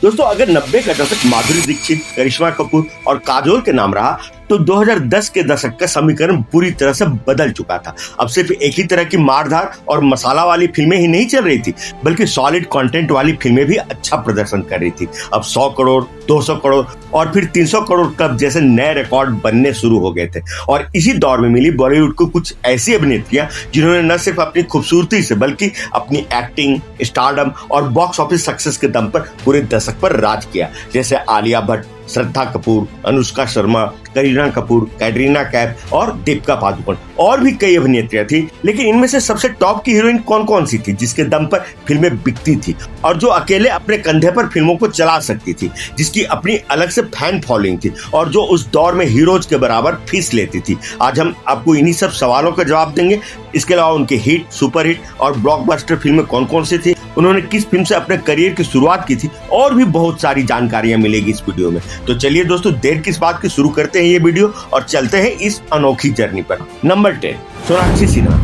दोस्तों अगर 90 का दशक माधुरी दीक्षित, करिश्मा कपूर और काजोल के नाम रहा तो 2010 के दशक का समीकरण पूरी तरह से बदल चुका था। अब सिर्फ एक ही तरह की मारधार और मसाला वाली फिल्में ही नहीं चल रही थी, बल्कि सॉलिड कंटेंट वाली फिल्में भी अच्छा प्रदर्शन कर रही थी। अब 100 करोड़, 200 करोड़ और फिर 300 करोड़ क्लब जैसे नए रिकॉर्ड बनने शुरू हो गए थे। और इसी दौर में मिली बॉलीवुड को कुछ ऐसी अभिनेत्रियां जिन्होंने न सिर्फ अपनी खूबसूरती से बल्कि अपनी एक्टिंग, स्टारडम और बॉक्स ऑफिस सक्सेस के दम पर पूरे दशक पर राज किया, जैसे आलिया भट्ट, श्रद्धा कपूर, अनुष्का शर्मा, करीना कपूर, कैटरीना कैफ और दीपिका पादुकोण। और भी कई अभिनेत्रियां थी, लेकिन इनमें से सबसे टॉप की हीरोइन कौन कौन सी थी जिसके दम पर फिल्में बिकती थी और जो अकेले अपने कंधे पर फिल्मों को चला सकती थी, जिसकी अपनी अलग से फैन फॉलोइंग थी और जो उस दौर में हीरोज के बराबर फीस लेती थी। आज हम आपको इन्हीं सब सवालों का जवाब देंगे। इसके अलावा उनके हिट, सुपर हिट और ब्लॉकबस्टर फिल्में कौन कौन सी थी, उन्होंने किस फिल्म से अपने करियर की शुरुआत की थी, और भी बहुत सारी जानकारियां मिलेगी इस वीडियो में। तो चलिए दोस्तों, देर किस बात की, शुरू करते हैं ये वीडियो और चलते हैं इस अनोखी जर्नी पर। नंबर 10, सोनाक्षी सिन्हा।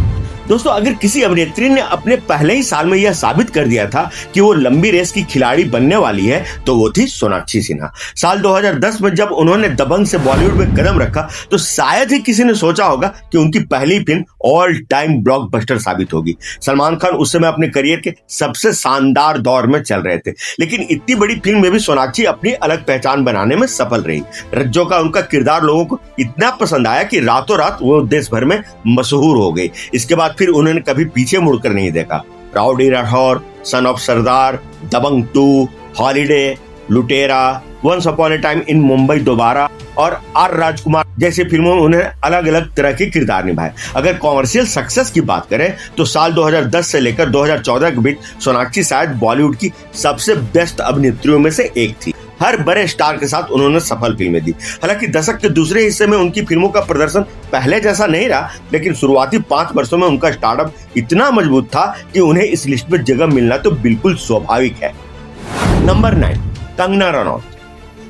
दोस्तों अगर किसी अभिनेत्री ने अपने पहले ही साल में यह साबित कर दिया था कि वो लंबी रेस की खिलाड़ी बनने वाली है तो वो थी सोनाक्षी सिन्हा। साल 2010 में जब उन्होंने दबंग से बॉलीवुड में कदम रखा तो शायद ही किसी ने सोचा होगा कि उनकी पहली फिल्म ऑल टाइम ब्लॉकबस्टर साबित होगी। सलमान खान उस समय अपने करियर के सबसे शानदार दौर में चल रहे थे, लेकिन इतनी बड़ी फिल्म में भी सोनाक्षी अपनी अलग पहचान बनाने में सफल रही। रज्जो का उनका किरदार लोगों को इतना पसंद आया कि रातों रात वो देश भर में मशहूर हो गई। इसके बाद फिर उन्होंने कभी पीछे मुड़कर नहीं देखा। Rowdy Rathore, son of Sardar, Dabangg 2, holiday, Lootera, once upon a time in Mumbai Dobaara और आर राजकुमार जैसी फिल्मों में उन्हें अलग अलग तरह के किरदार निभाए। अगर कॉमर्शियल सक्सेस की बात करें तो साल 2010 से लेकर 2014 के बीच सोनाक्षी शायद बॉलीवुड की सबसे बेस्ट अभिनेत्रियों में से एक थी। हर बड़े स्टार के साथ उन्होंने सफल फिल्में दी। हालांकि दशक के दूसरे हिस्से में उनकी फिल्मों का प्रदर्शन पहले जैसा नहीं रहा, लेकिन शुरुआती 5 वर्षों में उनका स्टारडम इतना मजबूत था कि उन्हें इस लिस्ट में जगह मिलना तो बिल्कुल स्वाभाविक है। नंबर 9, कंगना रनौत।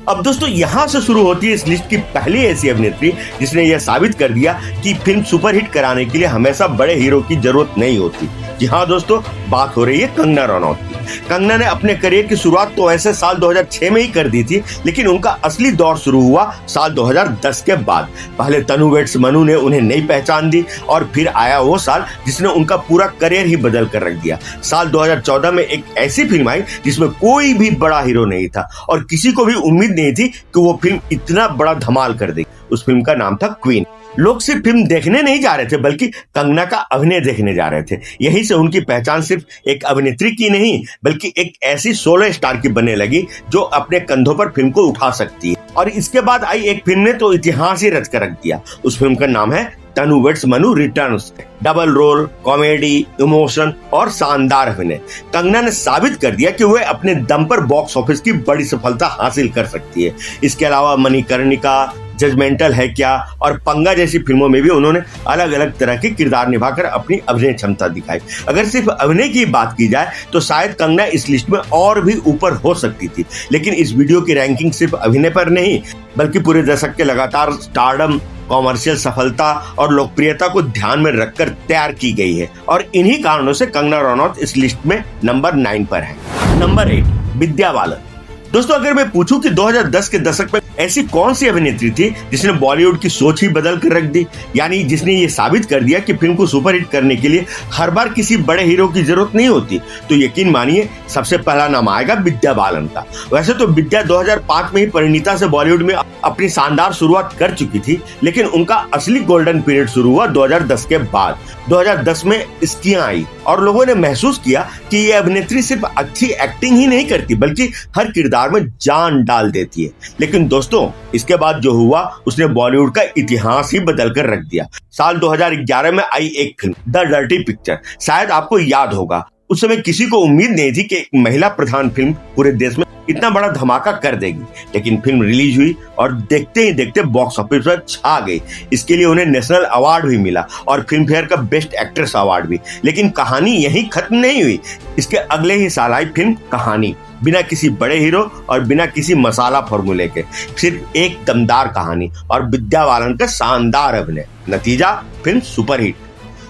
अब दोस्तों यहां से शुरू होती है इस लिस्ट की पहली ऐसी अभिनेत्री जिसने यह साबित कर दिया कि फिल्म सुपरहिट कराने के लिए हमेशा बड़े हीरो की जरूरत नहीं होती। जी हाँ दोस्तों, बात हो रही है कंगना रनौत की। कंगना ने अपने करियर की शुरुआत तो ऐसे साल 2006 में ही कर दी थी, लेकिन उनका असली दौर शुरू हुआ साल 2010 के बाद। पहले तनु वेड्स मनु ने उन्हें नई पहचान दी और फिर आया वो साल जिसने उनका पूरा करियर ही बदल कर रख दिया। साल 2014 में एक ऐसी फिल्म आई जिसमें कोई भी बड़ा हीरो नहीं था और किसी को भी उम्मीद नहीं थी कि वो फिल्म इतना बड़ा धमाल कर देगी। उस फिल्म का नाम था क्वीन। लोग सिर्फ फिल्म देखने नहीं जा रहे थे बल्कि कंगना का अभिनय देखने जा रहे थे। यहीं से उनकी पहचान सिर्फ एक अभिनेत्री की नहीं बल्कि एक ऐसी सोलो स्टार की बनने लगी जो अपने कंधों पर फिल्म को उठा सकती है। और इसके बाद आई एक फिल्म ने तो इतिहास ही रच कर रख दिया। उस फिल्म का नाम है Tanu weds Manu returns. Double role, comedy, emotion और शानदार अभिनय। कंगना ने साबित कर दिया कि वह अपने दम पर बॉक्स ऑफिस की बड़ी सफलता हासिल कर सकती है। इसके अलावा मणिकर्णिका, जजमेंटल है क्या और पंगा जैसी फिल्मों में भी उन्होंने अलग अलग तरह के किरदार निभाकर अपनी अभिनय क्षमता दिखाई। अगर सिर्फ अभिनय की बात की जाए तो शायद कंगना इस लिस्ट में और भी ऊपर हो सकती थी, लेकिन इस वीडियो की रैंकिंग सिर्फ अभिनय पर नहीं बल्कि पूरे दशक के लगातार स्टारडम, कॉमर्शियल सफलता और लोकप्रियता को ध्यान में रखकर तैयार की गई है और इन्हीं कारणों से कंगना रनौत इस लिस्ट में नंबर 9 पर है। नंबर 8, विद्या बालन। दोस्तों अगर मैं पूछूं कि 2010 के दशक में ऐसी कौन सी अभिनेत्री थी जिसने बॉलीवुड की सोच ही बदल कर रख दी, यानी जिसने ये साबित कर दिया कि फिल्म को सुपरहिट करने के लिए हर बार किसी बड़े हीरो की जरूरत नहीं होती, तो यकीन मानिए सबसे पहला नाम आएगा विद्या बालन का। वैसे तो विद्या 2005 में ही परिणीता से बॉलीवुड में अपनी शानदार शुरुआत कर चुकी थी, लेकिन उनका असली गोल्डन पीरियड शुरू हुआ 2010 के बाद। 2010 में स्कियां आई और लोगों ने महसूस किया कि ये अभिनेत्री सिर्फ अच्छी एक्टिंग ही नहीं करती बल्कि हर किरदार में जान डाल देती है। लेकिन दोस्तों इसके बाद जो हुआ उसने बॉलीवुड का इतिहास ही बदल कर रख दिया। साल 2011 में आई एक फिल्म द डर्टी पिक्चर, शायद आपको याद होगा। उस समय किसी को उम्मीद नहीं थी कि एक महिला प्रधान फिल्म पूरे देश में इतना बड़ा धमाका कर देगी, लेकिन फिल्म रिलीज हुई और देखते ही देखते बॉक्स ऑफिस पर छा गई। इसके लिए उन्हें नेशनल अवार्ड भी मिला और फिल्म फेयर का बेस्ट एक्ट्रेस अवार्ड भी। लेकिन कहानी यहीं खत्म नहीं हुई। इसके अगले ही साल आई फिल्म कहानी, बिना किसी बड़े हीरो और बिना किसी मसाला फॉर्मूले के, सिर्फ एक दमदार कहानी और विद्या बालन का शानदार अभिनय। नतीजा फिल्म सुपरहिट।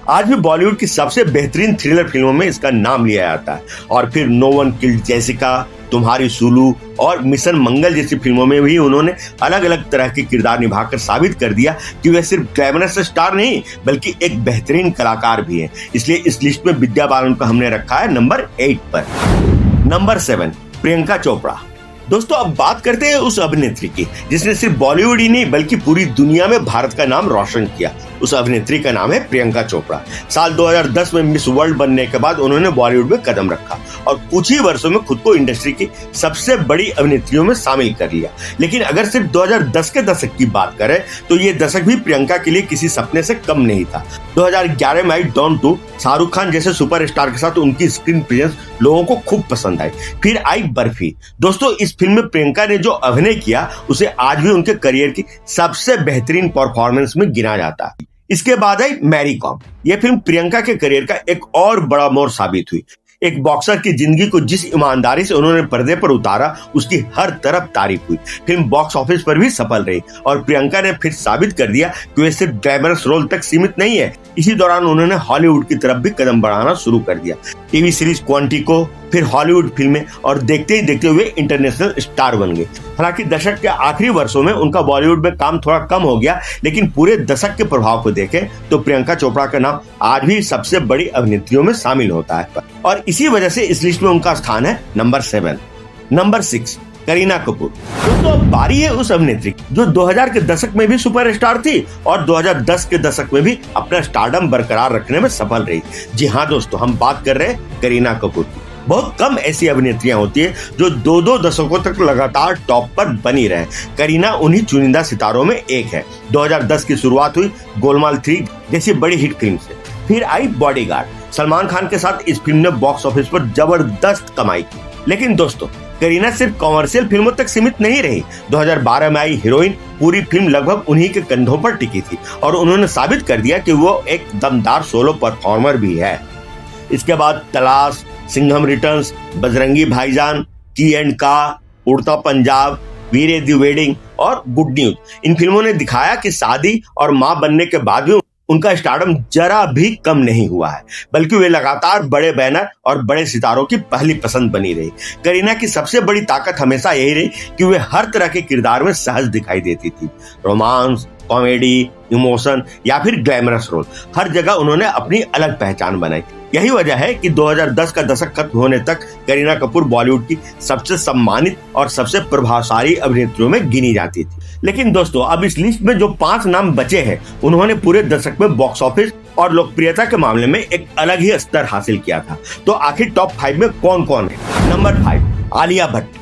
आज भी बॉलीवुड की सबसे बेहतरीन थ्रिलर फिल्मों में इसका नाम लिया जाता है। और फिर नो वन किल्ड जेसिका, तुम्हारी सुलू और मिशन मंगल जैसी फिल्मों में भी उन्होंने अलग अलग तरह के किरदार निभाकर साबित कर दिया कि वे सिर्फ ग्लैमरस स्टार नहीं बल्कि एक बेहतरीन कलाकार भी हैं। इसलिए इस लिस्ट में विद्या बालन को हमने रखा है नंबर 8 पर। नंबर 7, प्रियंका चोपड़ा। दोस्तों अब बात करते हैं उस अभिनेत्री की जिसने सिर्फ बॉलीवुड ही नहीं बल्कि पूरी दुनिया में भारत का नाम रोशन किया। उस अभिनेत्री का नाम है प्रियंका चोपड़ा। साल 2010 में मिस वर्ल्ड बनने के बाद उन्होंने बॉलीवुड में कदम रखा और कुछ ही वर्षों में खुद को इंडस्ट्री की सबसे बड़ी अभिनेत्रियों में शामिल कर लिया। लेकिन अगर सिर्फ 2010 के दशक की बात करें तो ये दशक भी प्रियंका के लिए किसी सपने से कम नहीं था। 2011 में आई डॉन 2 शाहरुख खान जैसे सुपरस्टार के साथ उनकी स्क्रीन प्रेजेंस लोगों को खूब पसंद आई। फिर आई बर्फी। दोस्तों इस फिल्म में प्रियंका ने जो अभिनय किया उसे आज भी उनके करियर की सबसे बेहतरीन परफॉर्मेंस में गिना जाता है। इसके बाद आई मैरी कॉम। यह फिल्म प्रियंका के करियर का एक और बड़ा मोड़ साबित हुई। एक बॉक्सर की जिंदगी को जिस ईमानदारी से उन्होंने पर्दे पर उतारा उसकी हर तरफ तारीफ हुई। फिल्म बॉक्स ऑफिस पर भी सफल रही और प्रियंका ने फिर साबित कर दिया कि वे सिर्फ ग्लैमरस रोल तक सीमित नहीं है। इसी दौरान उन्होंने हॉलीवुड की तरफ भी कदम बढ़ाना शुरू कर दिया। टीवी सीरीज क्वांटिको, फिर हॉलीवुड फिल्में और देखते ही देखते हुए इंटरनेशनल स्टार बन गए। हालांकि दशक के आखिरी वर्षों में उनका बॉलीवुड में काम थोड़ा कम हो गया, लेकिन पूरे दशक के प्रभाव को देखें तो प्रियंका चोपड़ा का नाम आज भी सबसे बड़ी अभिनेत्रियों में शामिल होता है और इसी वजह से इस लिस्ट में उनका स्थान है नंबर 7। नंबर 6, करीना कपूर। दोस्तों अब बारी है उस अभिनेत्री जो 2000 के दशक में भी सुपरस्टार थी और 2010 के दशक में भी अपना स्टारडम बरकरार रखने में सफल रही। जी हाँ दोस्तों, हम बात कर रहे हैं करीना कपूर की। बहुत कम ऐसी अभिनेत्रियां होती है जो 2-2 दशकों तक लगातार टॉप पर बनी रहे। करीना उन्हीं चुनिंदा सितारों में एक है। 2010 की शुरुआत हुई गोलमाल 3 जैसी बड़ी हिट फिल्म से। फिर आई बॉडीगार्ड। सलमान खान के साथ इस फिल्म ने बॉक्स ऑफिस पर जबरदस्त कमाई की। लेकिन दोस्तों करीना सिर्फ कॉमर्शियल फिल्मों तक सीमित नहीं रही। 2012 में आई हीरोइन पूरी फिल्म लगभग उन्हीं के कंधों पर टिकी थी और उन्होंने साबित कर दिया कि वो एक दमदार सोलो परफॉर्मर भी है। इसके बाद तलाश, सिंघम रिटर्न्स, बजरंगी भाईजान, की एंड का, उड़ता पंजाब, वीरे दी वेडिंग और गुड न्यूज, इन फिल्मों ने दिखाया कि शादी और मां बनने के बाद भी उनका स्टारडम जरा भी कम नहीं हुआ है, बल्कि वे लगातार बड़े बैनर और बड़े सितारों की पहली पसंद बनी रही। करीना की सबसे बड़ी ताकत हमेशा यही रही कि वे हर तरह के किरदार में सहज दिखाई देती थी। रोमांस, कॉमेडी, इमोशन या फिर ग्लैमरस रोल, हर जगह उन्होंने अपनी अलग पहचान बनाई। यही वजह है कि 2010 का दशक खत्म होने तक करीना कपूर बॉलीवुड की सबसे सम्मानित और सबसे प्रभावशाली अभिनेत्रियों में गिनी जाती थी। लेकिन दोस्तों अब इस लिस्ट में जो 5 नाम बचे हैं उन्होंने पूरे दशक में बॉक्स ऑफिस और लोकप्रियता के मामले में एक अलग ही स्तर हासिल किया था। तो आखिर टॉप 5 में कौन कौन है? नंबर 5, आलिया भट्ट।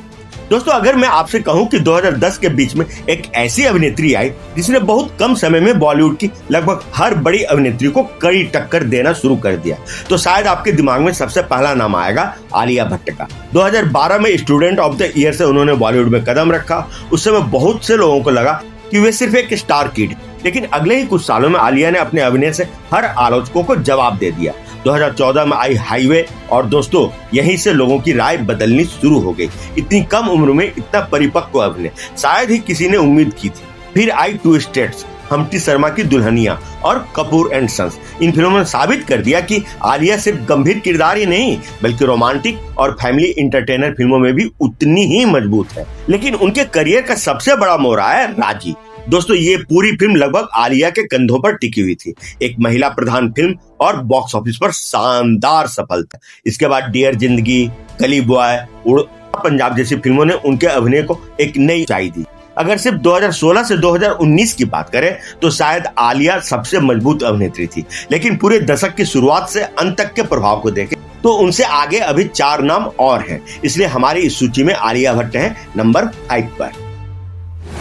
दोस्तों अगर मैं आपसे कहूं कि 2010 के बीच में एक ऐसी अभिनेत्री आई जिसने बहुत कम समय में बॉलीवुड की लगभग हर बड़ी अभिनेत्री को कड़ी टक्कर देना शुरू कर दिया, तो शायद आपके दिमाग में सबसे पहला नाम आएगा आलिया भट्ट का। 2012 में स्टूडेंट ऑफ द ईयर से उन्होंने बॉलीवुड में कदम रखा। उस समय बहुत से लोगों को लगा कि वे सिर्फ एक स्टार किड, लेकिन अगले ही कुछ सालों में आलिया ने अपने अभिनय से हर आलोचकों को जवाब दे दिया। 2014 में आई हाईवे और दोस्तों यहीं से लोगों की राय बदलनी शुरू हो गई। इतनी कम उम्र में इतना परिपक्व अभिनय शायद ही किसी ने उम्मीद की थी। फिर आई 2 स्टेट्स, हम्प्टी शर्मा की दुल्हनिया और कपूर एंड सन्स। इन फिल्मों ने साबित कर दिया कि आलिया सिर्फ गंभीर किरदार ही नहीं बल्कि रोमांटिक और फैमिली इंटरटेनर फिल्मों में भी उतनी ही मजबूत है। लेकिन उनके करियर का सबसे बड़ा मोड़ आया राजी। दोस्तों ये पूरी फिल्म लगभग आलिया के कंधों पर टिकी हुई थी। एक महिला प्रधान फिल्म और बॉक्स ऑफिस पर शानदार सफलता। इसके बाद डियर जिंदगी, गली बॉय, उड़ता पंजाब जैसी फिल्मों ने उनके अभिनय को एक नई ऊंचाई दी। अगर सिर्फ 2016 से 2019 की बात करें तो शायद आलिया सबसे मजबूत अभिनेत्री थी, लेकिन पूरे दशक की शुरुआत से अंत तक के प्रभाव को देखें तो उनसे आगे अभी 4 नाम और हैं। इसलिए हमारी इस सूची में आलिया भट्ट है नंबर 5 पर।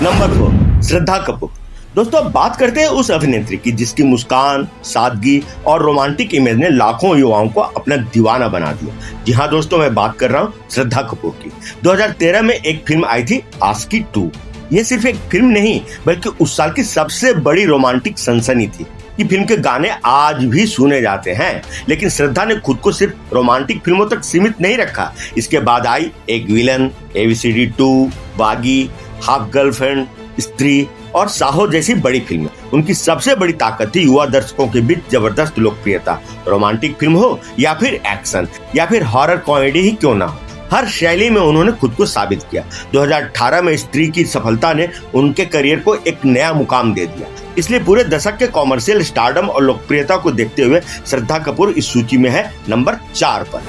नंबर 4, श्रद्धा कपूर। दोस्तों अब बात करते हैं उस अभिनेत्री की जिसकी मुस्कान, सादगी और रोमांटिक इमेज ने लाखों युवाओं को अपना दीवाना बना दिया। जी हाँ दोस्तों, मैं बात कर रहा हूँ श्रद्धा कपूर की। 2013 में एक फिल्म आई थी आशिकी 2। ये सिर्फ एक फिल्म नहीं बल्कि उस साल की सबसे बड़ी रोमांटिक सनसनी थी। ये फिल्म के गाने आज भी सुने जाते हैं, लेकिन श्रद्धा ने खुद को सिर्फ रोमांटिक फिल्मों तक सीमित नहीं रखा। इसके बाद आई एक विलन, ABCD 2, बागी, हाफ गर्लफ्रेंड, स्त्री और साहो जैसी बड़ी फिल्में। उनकी सबसे बड़ी ताकत थी युवा दर्शकों के बीच जबरदस्त लोकप्रियता। रोमांटिक फिल्म हो या फिर एक्शन या फिर हॉरर कॉमेडी ही क्यों ना हो, हर शैली में उन्होंने खुद को साबित किया। 2018 में स्त्री की सफलता ने उनके करियर को एक नया मुकाम दे दिया। इसलिए पूरे दशक के कॉमर्शियल स्टारडम और लोकप्रियता को देखते हुए श्रद्धा कपूर इस सूची में है नंबर 4 पर।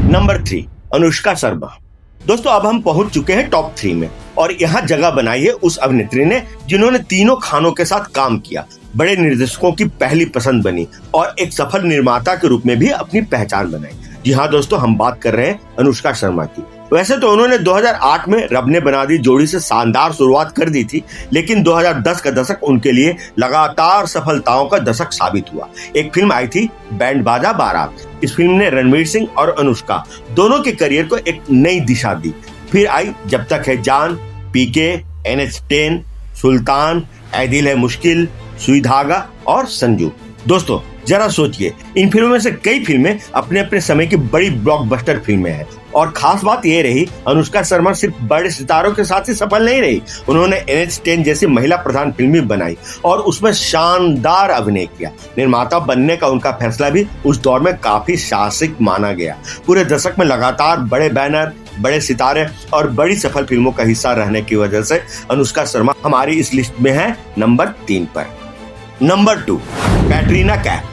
नंबर 3, अनुष्का शर्मा। दोस्तों, अब हम पहुंच चुके हैं टॉप 3 में और यहाँ जगह बनाई है उस अभिनेत्री ने जिन्होंने तीनों खानों के साथ काम किया, बड़े निर्देशकों की पहली पसंद बनी और एक सफल निर्माता के रूप में भी अपनी पहचान बनाई। जी हाँ दोस्तों, हम बात कर रहे हैं अनुष्का शर्मा की। वैसे तो उन्होंने 2008 में रब ने बना दी जोड़ी से शानदार शुरुआत कर दी थी, लेकिन 2010 का दशक उनके लिए लगातार सफलताओं का दशक साबित हुआ। एक फिल्म आई थी बैंड बाजा बारात। इस फिल्म ने रणवीर सिंह और अनुष्का दोनों के करियर को एक नई दिशा दी। फिर आई जब तक है जान, पीके, NH10, सुल्तान, ऐ दिल है मुश्किल, सुई धागा और संजू। दोस्तों जरा सोचिए, इन फिल्मों में से कई फिल्में अपने अपने समय की बड़ी ब्लॉकबस्टर फिल्में हैं और खास बात यह रही, अनुष्का शर्मा सिर्फ बड़े सितारों के साथ ही सफल नहीं रही, उन्होंने NH10 जैसी महिला प्रधान फिल्म भी बनाई और उसमें शानदार अभिनय किया। निर्माता बनने का उनका फैसला भी उस दौर में काफी साहसिक माना गया। पूरे दशक में लगातार बड़े बैनर, बड़े सितारे और बड़ी सफल फिल्मों का हिस्सा रहने की वजह से अनुष्का शर्मा हमारी इस लिस्ट में है नंबर 3 पर। नंबर 2, कैटरीना कैफ।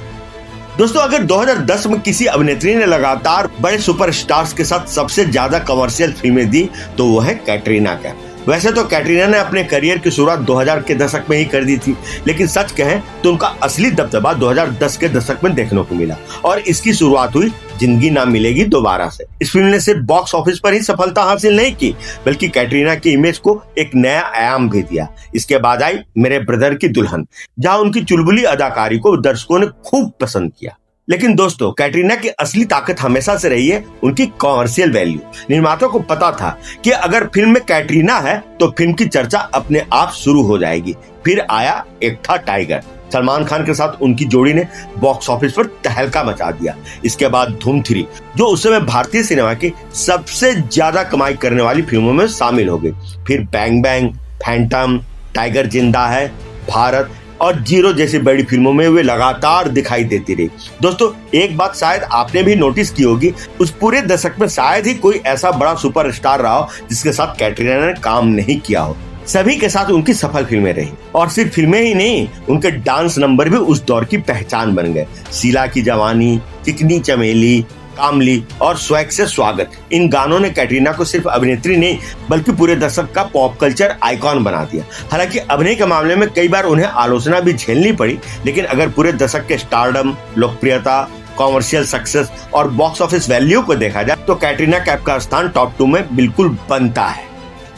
दोस्तों, अगर 2010 में किसी अभिनेत्री ने लगातार बड़े सुपरस्टार्स के साथ सबसे ज्यादा कमर्शियल फिल्में दी तो वो है कैटरीना कैफ। वैसे तो कैटरीना ने अपने करियर की शुरुआत 2000 के दशक में ही कर दी थी, लेकिन सच कहें तो उनका असली दबदबा 2010 के दशक में देखने को मिला और इसकी शुरुआत हुई जिंदगी ना मिलेगी दोबारा से। इस फिल्म ने सिर्फ बॉक्स ऑफिस पर ही सफलता हासिल नहीं की, बल्कि कैटरीना की इमेज को एक नया आयाम भी दिया। इसके बाद आई मेरे ब्रदर की दुल्हन, जहां उनकी चुलबुली अदाकारी को दर्शकों ने खूब पसंद किया। लेकिन दोस्तों, कैटरीना की असली ताकत हमेशा से रही है उनकी कॉमर्शियल वैल्यू। निर्माता को पता था कि अगर फिल्म में कैटरीना है तो फिल्म की चर्चा अपने आप शुरू हो जाएगी। फिर आया एक था टाइगर। सलमान खान के साथ उनकी जोड़ी ने बॉक्स ऑफिस पर तहलका मचा दिया। इसके बाद धूम 3, जो उस समय भारतीय सिनेमा की सबसे ज्यादा कमाई करने वाली फिल्मों में शामिल हो गई। फिर बैंग बैंग, फैंटम, टाइगर जिंदा है, भारत और जीरो जैसी बड़ी फिल्मों में वे लगातार दिखाई देती रही। दोस्तों, एक बात शायद आपने भी नोटिस की होगी, उस पूरे दशक में शायद ही कोई ऐसा बड़ा सुपरस्टार रहा हो जिसके साथ कैटरीना ने काम नहीं किया हो। सभी के साथ उनकी सफल फिल्में रही और सिर्फ फिल्में ही नहीं, उनके डांस नंबर भी उस दौर की पहचान बन गए। शीला की जवानी, चिकनी चमेली, कामली और स्वैग से स्वागत, इन गानों ने कैटरीना को सिर्फ अभिनेत्री नहीं बल्कि पूरे दशक का पॉप कल्चर आइकॉन बना दिया। हालांकि अभिनय के मामले में कई बार उन्हें आलोचना भी झेलनी पड़ी, लेकिन अगर पूरे दशक के स्टारडम, लोकप्रियता, कॉमर्शियल सक्सेस और बॉक्स ऑफिस वैल्यू को देखा जाए तो कैटरीना कैफ का स्थान टॉप 2 में बिल्कुल बनता है।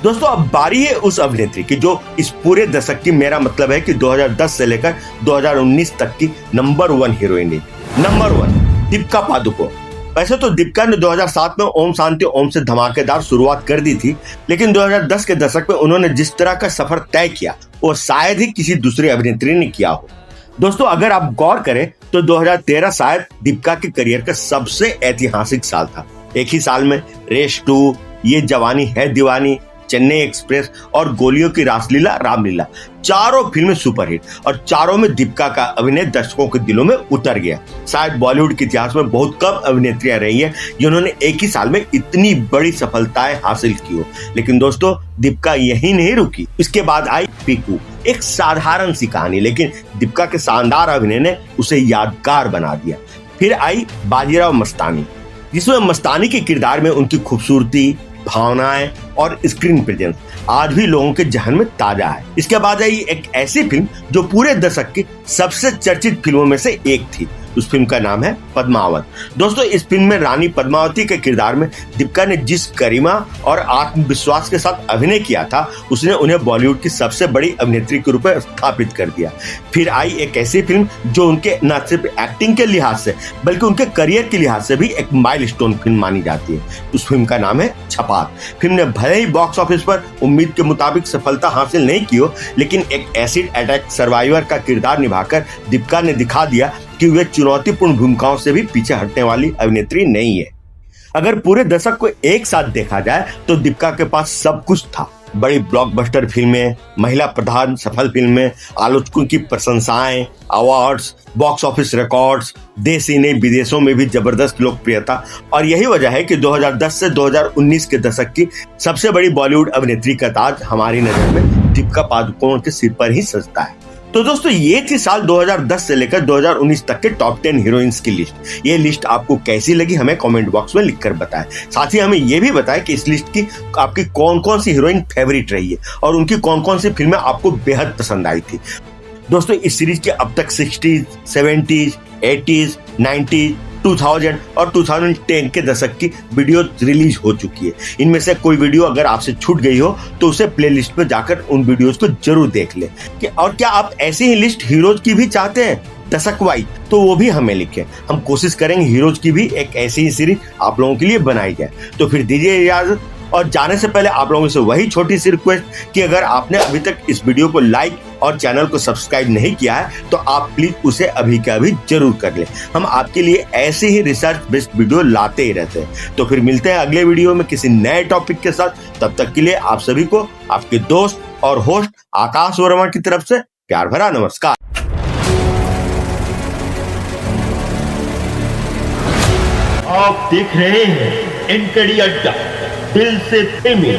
दोस्तों, अब बारी है उस अभिनेत्री की जो इस पूरे दशक की, मेरा मतलब है कि 2010 से लेकर 2019 तक की नंबर 1 हीरोइन है। नंबर 1, दीपिका पादुकोण। वैसे तो दीपिका ने 2007 में ओम शांति ओम से धमाकेदार शुरुआत कर दी थी, लेकिन 2010 के दशक में उन्होंने जिस तरह का सफर तय किया वो शायद ही किसी दूसरी अभिनेत्री ने किया हो। दोस्तों, अगर आप गौर करें तो 2013 शायद दीपिका के करियर का सबसे ऐतिहासिक साल था। एक ही साल में रेस 2, ये जवानी है दीवानी, चेन्नई एक्सप्रेस और गोलियों की रासलीला रामलीला, चारों फिल्में सुपरहिट और चारों में दीपिका का अभिनय दर्शकों के दिलों में उतर गया। शायद बॉलीवुड के इतिहास में बहुत कम अभिनेत्रियां रही हैं जिन्होंने एक ही साल में इतनी बड़ी सफलताएं हासिल की हो। लेकिन दोस्तों, दीपिका यही नहीं रुकी, इसके बाद आई पीकू, एक साधारण सी कहानी, लेकिन दीपिका के शानदार अभिनय ने उसे यादगार बना दिया। फिर आई बाजीराव मस्तानी, जिसमें मस्तानी के किरदार में उनकी खूबसूरती, भावनाएं और स्क्रीन प्रेजेंस आज भी लोगों के जहन में ताजा है। इसके बाद आई एक ऐसी फिल्म जो पूरे दशक की सबसे चर्चित फिल्मों में से एक थी। उस फिल्म का नाम है पद्मावत। दोस्तों, इस फिल्म में रानी पद्मावती के किरदार में दीपिका ने जिस गरिमा और आत्मविश्वास के साथ अभिनय किया था, उसने उन्हें बॉलीवुड की सबसे बड़ी अभिनेत्री के रूप में स्थापित कर दिया। फिर आई एक ऐसी फिल्म जो उनके न सिर्फ एक्टिंग के लिहाज से बल्कि उनके करियर के लिहाज से भी एक माइलस्टोन फिल्म मानी जाती है। उस फिल्म का नाम है छपाक। फिल्म ने भले ही बॉक्स ऑफिस पर उम्मीद के मुताबिक सफलता हासिल नहीं की हो, लेकिन एक एसिड अटैक सर्वाइवर का किरदार निभाकर दीपिका ने दिखा दिया कि वे चुनौतीपूर्ण भूमिकाओं से भी पीछे हटने वाली अभिनेत्री नहीं है। अगर पूरे दशक को एक साथ देखा जाए तो दीपिका के पास सब कुछ था। बड़ी ब्लॉकबस्टर फिल्में, महिला प्रधान सफल फिल्में, आलोचकों की प्रशंसाएं, अवार्ड्स, बॉक्स ऑफिस रिकॉर्ड्स, देश ही नहीं विदेशों में भी जबरदस्त लोकप्रियता। और यही वजह है कि 2010 से 2019 के दशक की सबसे बड़ी बॉलीवुड अभिनेत्री का ताज हमारी नजर में दीपिका पादुकोण के सिर पर ही सजता है। तो दोस्तों, ये थी साल 2010 से लेकर 2019 तक के टॉप 10 हीरोइंस की लिस्ट। ये लिस्ट आपको कैसी लगी हमें कमेंट बॉक्स में लिखकर बताएं। साथ ही हमें ये भी बताएं कि इस लिस्ट की आपकी कौन कौन सी हीरोइन फेवरेट रही है और उनकी कौन कौन सी फिल्में आपको बेहद पसंद आई थी। दोस्तों, इस सीरीज के अब तक 60s, 70s, 80s, 90s, 2000 और 2010 के दशक की वीडियो रिलीज हो चुकी है। इनमें से कोई वीडियो अगर आपसे छूट गई हो तो उसे प्लेलिस्ट में जाकर उन वीडियोस को जरूर देख लें। और क्या आप ऐसी ही लिस्ट हीरोज की भी चाहते हैं दशक वाइज, तो वो भी हमें लिखें। हम कोशिश करेंगे हीरोज की भी एक ऐसी ही सीरीज आप लोगों के लिए बनाई जाए। तो फिर दीजिए इजाजत, और जाने से पहले आप लोगों से वही छोटी सी रिक्वेस्ट कि अगर आपने अभी तक इस वीडियो को लाइक और चैनल को सब्सक्राइब नहीं किया है तो आप प्लीज उसे अभी का अभी जरूर कर लें। हम आपके लिए ऐसे ही रिसर्च बेस्ड वीडियो लाते ही रहते हैं। तो फिर मिलते हैं अगले वीडियो में किसी नए टॉपिक के साथ। तब तक के लिए आप सभी को आपके दोस्त और होस्ट आकाश वर्मा की तरफ से प्यार भरा नमस्कार। आप देख रहे हैं एनकेडी अड्डा, दिल से प्रेमी।